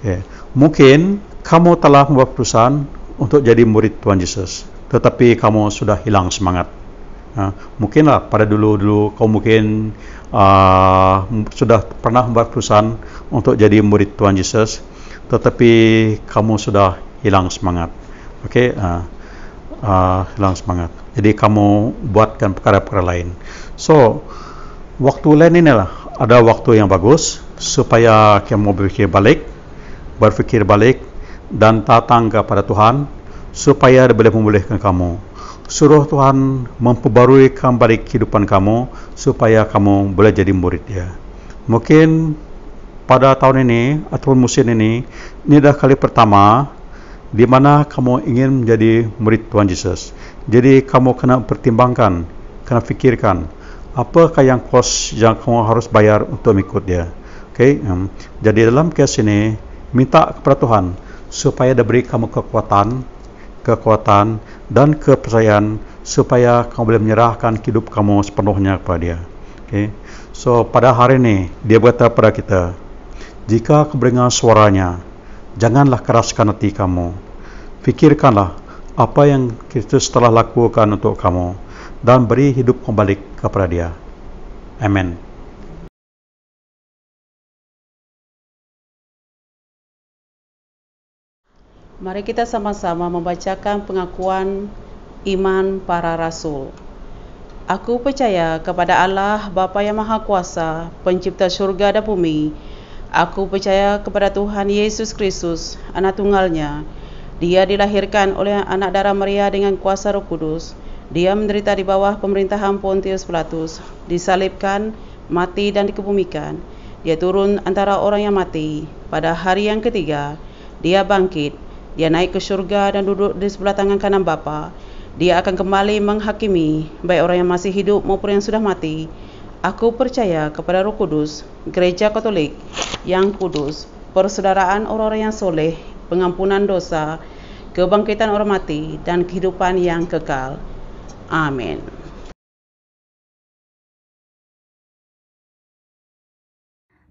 Okay. Mungkin kamu telah membuat keputusan untuk jadi murid Tuhan Yesus, tetapi kamu sudah hilang semangat. Mungkinlah pada dulu kamu mungkin sudah pernah membuat keputusan untuk jadi murid Tuhan Yesus, tetapi kamu sudah hilang semangat. Okey, hilang semangat. Jadi kamu buatkan perkara-perkara lain. So, waktu lain inilah ada waktu yang bagus supaya kamu berfikir balik dan datang kepada Tuhan supaya dia boleh memulihkan kamu. Suruh Tuhan memperbarui kembali kehidupan kamu supaya kamu boleh jadi murid dia. Mungkin pada tahun ini atau musim ini adalah kali pertama di mana kamu ingin menjadi murid Tuhan Yesus. Jadi kamu kena pertimbangkan, kena fikirkan apakah yang kos yang kamu harus bayar untuk mengikut dia. Okay? Jadi dalam kes ini minta kepada Tuhan supaya diberi kamu kekuatan dan kepercayaan supaya kamu boleh menyerahkan hidup kamu sepenuhnya kepada Dia. Okay. So pada hari ini Dia berkata kepada kita, jika kamu mendengar suaranya, janganlah keraskan hati kamu. Fikirkanlah apa yang Kristus telah lakukan untuk kamu dan beri hidup kembali kepada Dia. Amin. Mari kita sama-sama membacakan pengakuan iman para rasul. Aku percaya kepada Allah Bapa yang Maha Kuasa, pencipta syurga dan bumi. Aku percaya kepada Tuhan Yesus Kristus, anak tunggalnya. Dia dilahirkan oleh anak darah Maria dengan kuasa Roh Kudus. Dia menderita di bawah pemerintahan Pontius Pilatus, disalibkan, mati dan dikebumikan. Dia turun antara orang yang mati. Pada hari yang ketiga, Dia bangkit. Dia naik ke syurga dan duduk di sebelah tangan kanan Bapa. Dia akan kembali menghakimi baik orang yang masih hidup maupun yang sudah mati. Aku percaya kepada Roh Kudus, Gereja Katolik yang kudus, persaudaraan orang-orang yang soleh, pengampunan dosa, kebangkitan orang mati, dan kehidupan yang kekal. Amin.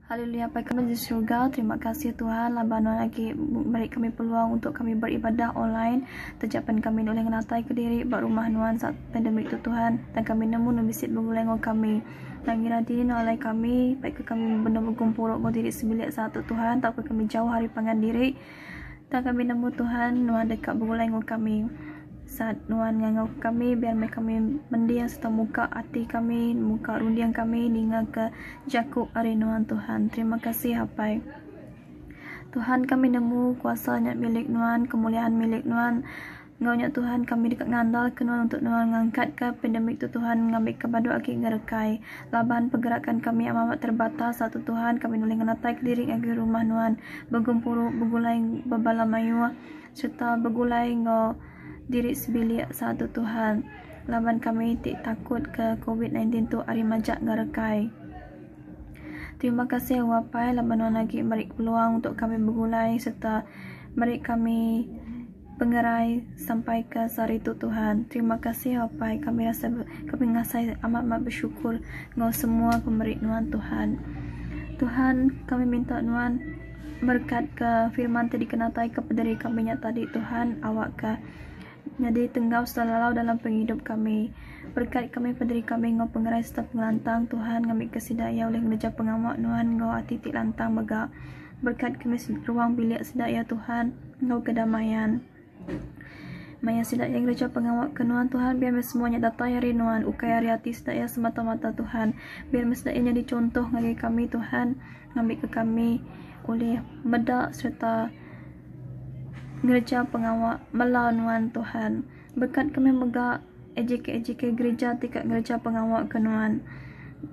Haleluya, Bapa kami di surga, terima kasih Tuhan Tuhan lagi beri kami peluang untuk kami beribadah online. Terjapan kami oleh ngenatai ke diri bak rumah Nuan saat pandemik itu Tuhan, dan kami nemu nubisit berguleng kami dan giradin oleh kami baik kami benar bergumpul mau diri sebilik satu Tuhan, tak kami jauh hari pangan diri, dan kami nemu Tuhan Nuan dekat berguleng kami saat Nuan ngangau kami biar mereka kami mendiang serta muka hati kami, muka rundiang kami hingga ke jakuk hari Nuan Tuhan. Terima kasih Hapai Tuhan, kami nemu kuasanya milik Nuan, kemuliaan milik Nuan. Ngaunya Tuhan kami dekat ngandal ke Nuan untuk Nuan ngangkat ke pandemik tu Tuhan, ngambil ke badu aki ngerekai laban pergerakan kami amat terbatas satu Tuhan, kami nuling nganatai ke diri agi rumah Nuan bergumpuru begulai babala mayu serta begulai ngau diri sebilik satu Tuhan. Laban kami tidak takut ke COVID-19 tu hari majak ngarekai. Terima kasih Wapai laban lagi beri peluang untuk kami bergulai serta beri kami pengerai sampai ke hari itu Tuhan. Terima kasih Wapai, kami rasa kami ngasai amat bersyukur ngau semua pemberi Nuan Tuhan. Tuhan kami minta Nuan berkat ke firman tadi kenatai kepada diri kami tadi Tuhan, awak ke jadi tenggau selalu dalam penghidup kami. Berkat kami pederi kami ngau pengerai serta pengelantang Tuhan, kami kesidaya oleh gereja pengamak Tuhan ngau atitik lantang megak. Berkat kami ruang bilik sedaya Tuhan ngau kedamaian. Maya sedaya gereja pengamak kenuan Tuhan, biar semuanya datai hari Nuan ukai hari hati sedaya semata-mata Tuhan. Biar sedaya jadi contoh ngagi kami Tuhan, ngambil ke kami oleh medak serta gereja pengawal melawan Tuhan. Berkat kami megak ejek gereja tingkat gereja pengawal kenuan.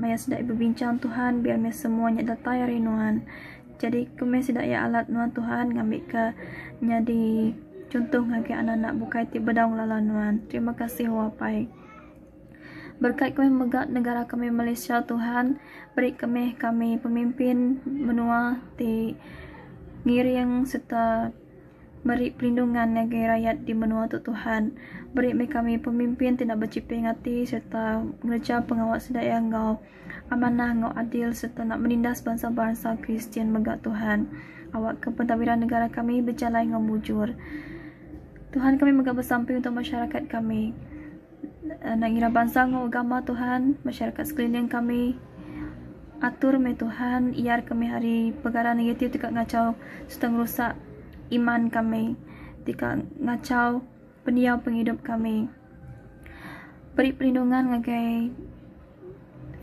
Maya sedai berbincang Tuhan, biar semuanya datai hari Nuan. Jadi kami sedai alat Nuan Tuhan ngambil ke jadi contoh ngagi anak-anak bukai ti bedang lala Nuan. Terima kasih Wapai. Berkat kami megak negara kami Malaysia Tuhan, beri kami pemimpin menua ti ngiring serta beri perlindungan bagi rakyat di benua tu Tuhan. Beri kami pemimpin tidak berciping hati serta gereja pengawal sedaya engkau amanah engkau adil serta nak menindas bangsa-bangsa Kristian megak Tuhan. Awak ke pentadbiran negara kami berjalan engkau mujur. Tuhan kami megak bersampai untuk masyarakat kami. Nak ngira bangsa engkau agama Tuhan, masyarakat sekeliling kami atur me Tuhan, iar kami hari perkara negatif tidak ngacau serta merusak iman kami, tika ngacau pendiam penghidup kami. Beri perlindungan ngagai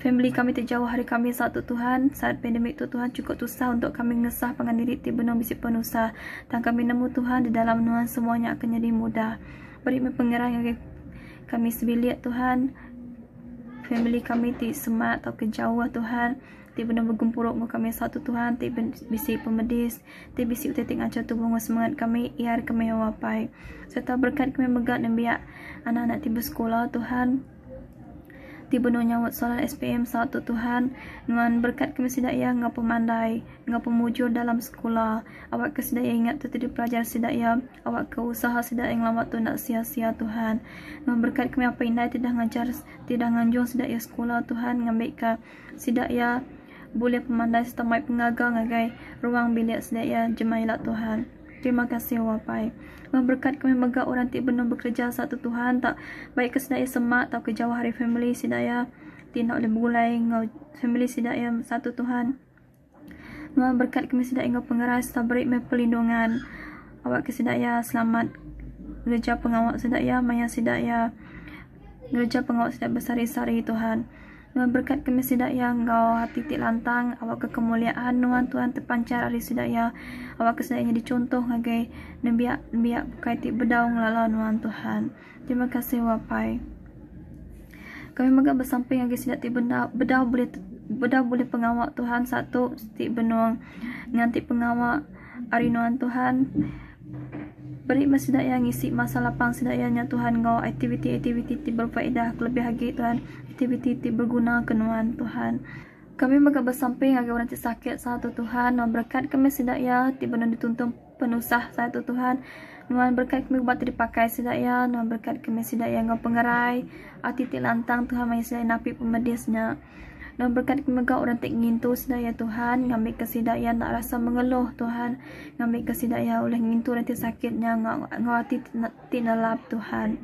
family kami terjauh hari kami satu Tuhan, saat pandemik tu Tuhan cukup susah untuk kami ngesah pengandiri ti benung bisi penusah, dan kami nemu Tuhan di dalam Nuan semuanya akan jadi mudah. Beri pengerai ngagai kami sebilik Tuhan, family kami ti semat atau kejauh Tuhan, ti benar bergempuruk mu kami satu Tuhan, ti bisi pemedis, ti bisi utetik acar tubuh semangat kami, iar kami Wapai. Serta berkat kami megak dan biak anak-anak ti bersekolah Tuhan. Tiba nyawat solat SPM satu Tuhan. Nuan berkat kami sidaya ngapa pandai, ngapa mujur dalam sekolah. Awak ke sidaya ingat tertib pelajar sidaya. Awak ke usaha sidaya ngelamat tu nak sia-sia Tuhan. Nuan berkat kami apa indai tidak ngajar, tidak nganjung sidaya sekolah Tuhan. Ngambil ke sidaya boleh pemandai serta mai pengagal ngagai ruang bilik sidaya jemailah Tuhan. Terima kasih Wapai. Berkat kami megak orang tik benar bekerja satu Tuhan, tak baik ke sidaya semak atau ke jauh hari family sidaya tidak boleh bergulai ngau family sidaya satu Tuhan. Nuan berkat kami sidaya ngau pengeras serta beri me perlindungan. Awak ke sidaya selamat gereja pengawal sidaya maya sidaya gereja pengawal sidaya bersari-sari Tuhan. Nuan berkat kami sidaya ngau hati tik lantang, awak ke kemuliaan Nuan Tuhan terpancar hari sidaya. Awak ke sidaya dicontoh ngagai nebiak bukai tik bedaung lala Nuan Tuhan. Terima kasih Wapai. Kami megak bersamping ngagai sidak tik bedah boleh pengawak Tuhan satu tik benuang nganti pengawak hari Nuan Tuhan. Beri sidaya ngisi masa lapang sidayanya Tuhan ngau aktiviti-aktiviti tik berfaedah lebih lagi Tuhan, aktiviti tik berguna ke Nuan Tuhan. Kami megak bersamping agar orang tik sakit satu Tuhan. Nuan berkat kami sidaya tik benar dituntun penusah satu Tuhan. Nuan berkat kami buat dipakai sidaya. Nuan berkat kami sidaya ngau pengerai hati tik lantang Tuhan maya sidaya napi pemedisnya. Nuan berkat kami megak orang tik ngintu sidaya Tuhan. Ngambil kesidaya nak rasa mengeluh Tuhan. Ngambil kesidaya oleh ngintu orang tik sakitnya ngau hati tik nalap Tuhan.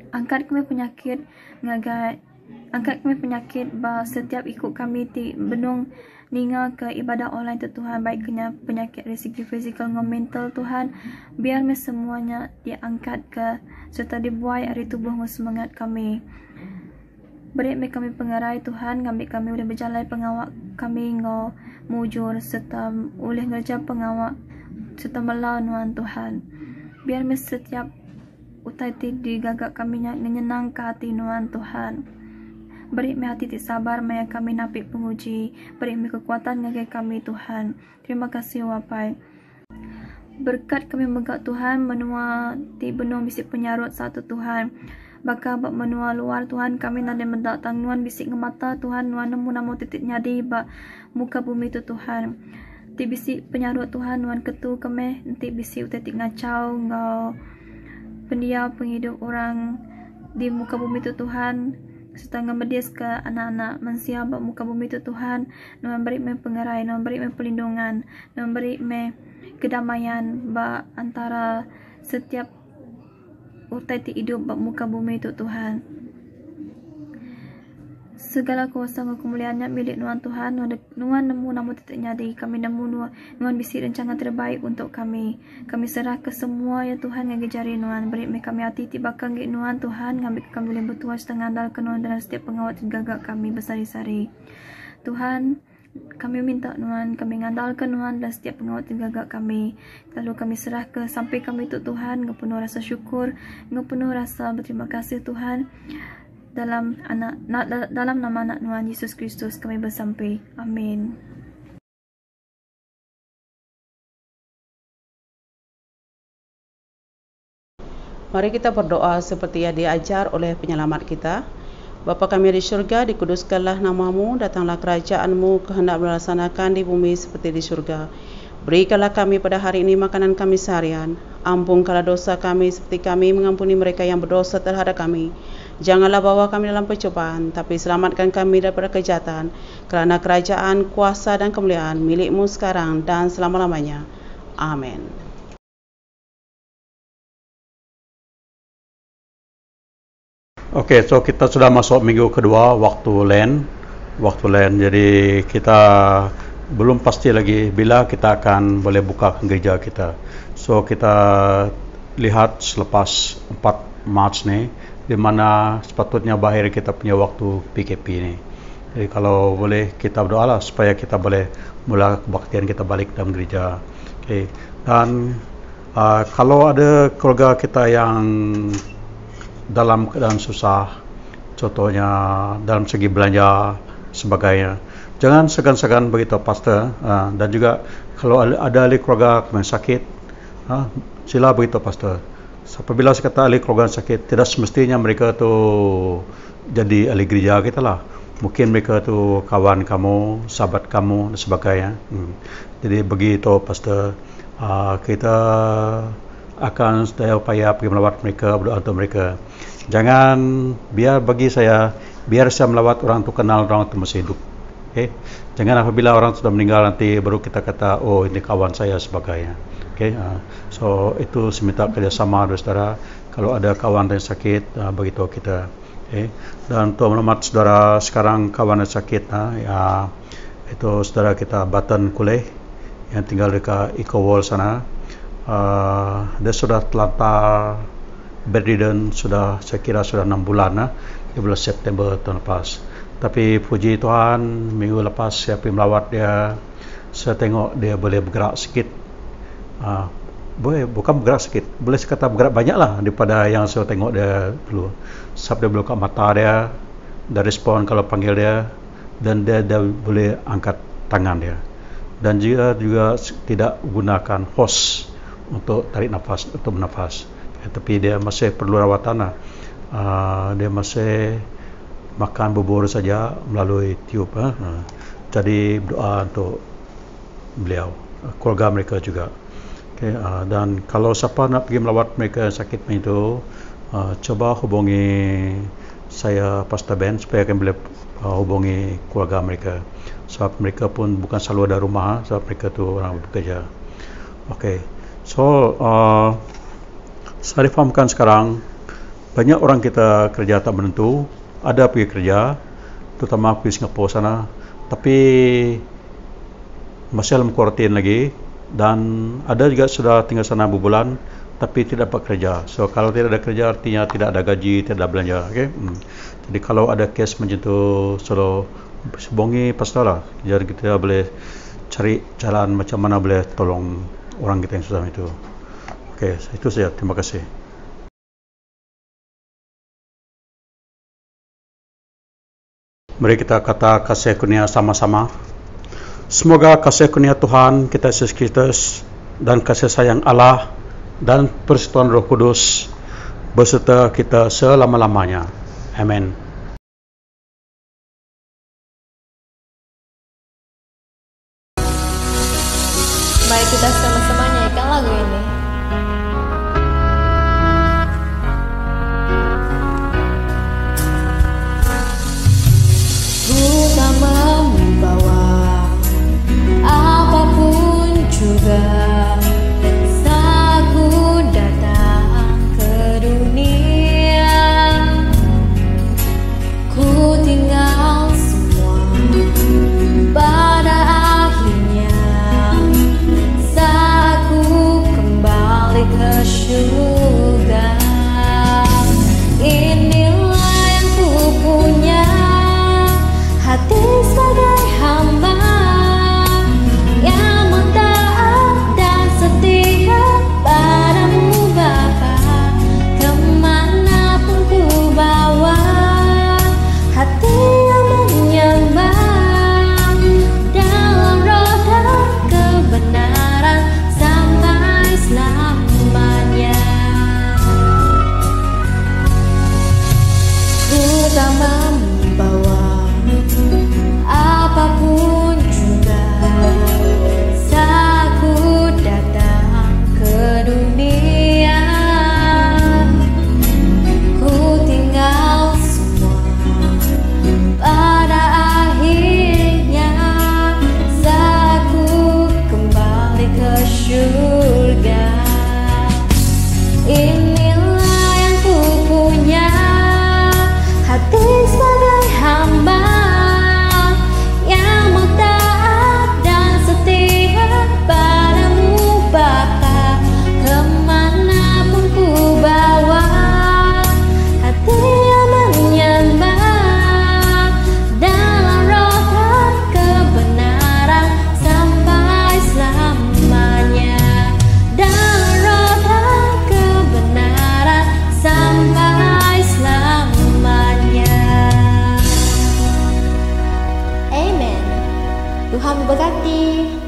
Angkat kami penyakit ngagai angkat kami penyakit bah setiap ikut kami ti benung ninga ke ibadah online tu Tuhan, baik kena penyakit resiko fizikal ngau mental Tuhan, biar me semuanya diangkat ke serta dibuai hari tubuh ngau semangat kami. Beri me kami pengerai Tuhan, ngambil kami boleh berjalan pengawak kami ngau mujur serta oleh ngerja pengawak serta melawan Tuhan. Biar me setiap utai ti digagak kami nyenang ke hati Nuan Tuhan. Beri me hati tik sabar maya kami napik penguji. Beri me kekuatan ngagai kami Tuhan. Terima kasih Wapai. Berkat kami megak Tuhan menua ti benung bisik penyarut satu Tuhan. Baka bak menua luar Tuhan kami nade mendatang Nuan bisik ngemata Tuhan. Nuan nemu namo titik nyadi bak muka bumi tu Tuhan. Ti bisik penyarut Tuhan Nuan ketu kami nanti bisik titik ngacau ngau pendia penghidup orang di muka bumi tu Tuhan. Serta ngemedis ke anak-anak manusia bak muka bumi tu Tuhan. Nuan beri me pengerai, nuan beri me perlindungan, nuan beri me kedamaian bak antara setiap utai ti hidup bak muka bumi tu Tuhan. Segala kuasa dan kemuliaannya milik Nuan Tuhan. Nuan nemu namu titik nyadi. Kami nemu Nuan bisi rencana terbaik untuk kami. Kami serah ke semua ya Tuhan yang gejari Nuan. Beri kami hati ti bakang gik Nuan Tuhan. Ngambil kami boleh bertuas setengah andal ke Nuan dalam setiap pengawat gagak kami bersari-sari. Tuhan, kami minta Nuan, kami ngandalkan Nuan dalam setiap pengawat gagak kami. Lalu kami serah ke sampai kami tu Tuhan. Ngepenuh rasa syukur, ngepenuh rasa berterima kasih Tuhan. Dalam nama anak Nuan Yesus Kristus kami bersampai. Amin. Mari kita berdoa seperti yang diajar oleh penyelamat kita. Bapa kami di syurga, dikuduskanlah namamu, datanglah kerajaanmu, kehendak dilaksanakan di bumi seperti di syurga. Berikanlah kami pada hari ini makanan kami seharian. Ampunkanlah dosa kami seperti kami mengampuni mereka yang berdosa terhadap kami. Janganlah bawa kami dalam pencobaan, tapi selamatkan kami daripada kejahatan. Kerana kerajaan, kuasa dan kemuliaan milik-Mu sekarang dan selama-lamanya. Amin. Oke, so kita sudah masuk minggu kedua waktu Lent. Jadi kita belum pasti lagi bila kita akan boleh buka gereja kita. So kita lihat selepas 4 Mac ni, di mana sepatutnya berakhir kita punya waktu PKP ni. Jadi kalau boleh kita berdoalah supaya kita boleh mula kebaktian kita balik dalam gereja. Okay. Dan kalau ada keluarga kita yang dalam keadaan susah, contohnya dalam segi belanja sebagainya, jangan segan-segan beritahu pastor. Dan juga kalau ada ahli keluarga yang sakit, sila beritahu pastor. Apabila saya kata ahli keluarga sakit, tidak semestinya mereka tu jadi ahli gereja kita lah. Mungkin mereka tu kawan kamu, sahabat kamu dan sebagainya. Jadi begitu pastor, kita akan sedaya upaya pergi melawat mereka, berdoa untuk mereka. Jangan bagi saya, biar saya melawat orang tu kenal orang tu masih hidup. Okay? Jangan apabila orang sudah meninggal nanti baru kita kata, oh ini kawan saya sebagainya. Okay? So itu saya minta kerjasama saudara. Kalau ada kawan yang sakit, beritahu kita. Okay? Dan untuk melamat saudara sekarang kawan yang sakit, itu saudara kita Button Kuleh yang tinggal dekat Eco Wall sana. Dia sudah telantar bedridden sudah, saya kira sudah 6 bulan, di bulan September tahun lepas. Tapi puji Tuhan, minggu lepas saya pergi melawat dia, saya tengok dia boleh bergerak sikit. Bukan bergerak sikit, boleh saya kata bergerak banyak lah daripada yang saya tengok dia dulu. Sebab dia boleh buka mata dia respon kalau panggil dia, dan dia boleh angkat tangan dia. Dan juga tidak gunakan hose untuk tarik nafas, untuk bernafas. Tapi dia masih perlu rawatan. Dia masih makan bubur saja melalui tiup. Jadi berdoa untuk beliau, keluarga mereka juga. Okay, dan kalau siapa nak pergi melawat mereka sakit itu, coba hubungi saya Pastor Ben supaya akan boleh hubungi keluarga mereka. Sebab mereka pun bukan selalu ada rumah, sebab mereka tu orang bekerja. Okay, so saya fahamkan sekarang banyak orang kita kerja tak menentu, ada pergi kerja, terutama pergi Singapura sana, tapi masih dalam kuarantin lagi, dan ada juga sudah tinggal sana berbulan tapi tidak dapat kerja. So kalau tidak ada kerja artinya tidak ada gaji, tidak ada belanja. Okay? Jadi kalau ada kes macam tu, selalu hubungi pastor lah, jadi kita boleh cari jalan macam mana boleh tolong orang kita yang susah itu. Okay, itu saja. Terima kasih. Mari kita kata kasih kurnia sama-sama. Semoga kasih kurnia Tuhan kita Yesus Kristus dan kasih sayang Allah dan persekutuan Roh Kudus beserta kita selama-lamanya. Amin. Mari kita sama-sama nyanyikan lagu ini. Tak membawa apapun juga, saat ku datang ke dunia, ku tinggal semua pada akhirnya, saat ku kembali ke surga. Inilah yang ku punya, hati sebagai hamba yang taat dan setia padamu Bapa. Kemanapun ku bawa, hati yang menyembah dalam roh dan kebenaran sampai selamanya. Ku tak membawa apapun juga, saat ku datang ke dunia, ku tinggal semua pada akhirnya, saat ku kembali ke surga. Inilah yang ku punya, hati sebagai hamba yang taat dan setia padamu Bapa. Kemanapun ku bawa, hati yang menyembah dalam roh dan kebenaran sampai selamanya. Dalam roh dan kebenaran sampai selamanya. Amen. Tuhan memberkati.